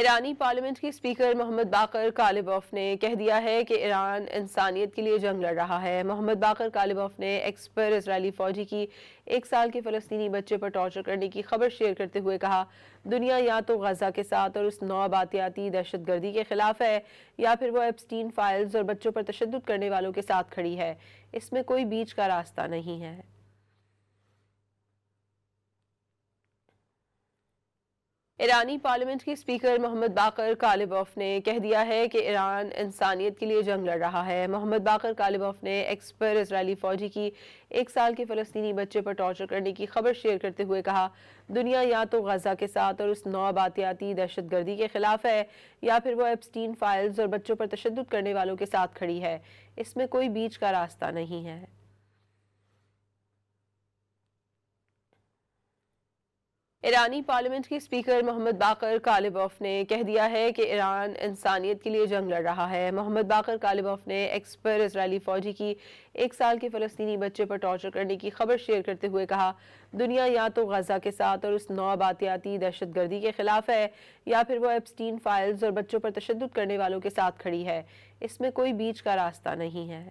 ایرانی پارلیمنٹ کی اسپیکر محمد باقر کالباف نے کہہ دیا ہے کہ ایران انسانیت کے لیے جنگ لڑ رہا ہے۔ محمد باقر کالباف نے ایکس پر اسرائیلی فوجی کی 1 سال کے فلسطینی بچے پر ٹارچر کرنے کی خبر شیئر کرتے ہوئے کہا، دنیا یا تو غزہ کے ساتھ اور اس نوآبادیاتی دہشت گردی کے خلاف ہے، یا پھر وہ ایپسٹین فائلز اور بچوں پر تشدد کرنے والوں کے ساتھ کھڑی ہے۔ اس میں کوئی بیچ کا راستہ نہیں ہے۔ ایرانی پارلیمنٹ کی اسپیکر محمد باقر کالباف نے کہہ دیا ہے کہ ایران انسانیت کے لیے جنگ لڑ رہا ہے۔ محمد باقر کالباف نے ایکس پر اسرائیلی فوجی کی 1 سال کے فلسطینی بچے پر ٹارچر کرنے کی خبر شیئر کرتے ہوئے کہا، دنیا یا تو غزہ کے ساتھ اور اس نوآبادیاتی دہشت گردی کے خلاف ہے، یا پھر وہ ایپسٹین فائلز اور بچوں پر تشدد کرنے والوں کے ساتھ کھڑی ہے۔ اس میں کوئی بیچ کا راستہ نہیں ہے۔ ایرانی پارلیمنٹ کی اسپیکر محمد باقر کالباف نے کہہ دیا ہے کہ ایران انسانیت کے لیے جنگ لڑ رہا ہے۔ محمد باقر کالباف نے ایکس پر اسرائیلی فوجی کی 1 سال کے فلسطینی بچے پر ٹارچر کرنے کی خبر شیئر کرتے ہوئے کہا، دنیا یا تو غزہ کے ساتھ اور اس نوآبادیاتی دہشت گردی کے خلاف ہے، یا پھر وہ ایپسٹین فائلز اور بچوں پر تشدد کرنے والوں کے ساتھ کھڑی ہے۔ اس میں کوئی بیچ کا راستہ نہیں ہے۔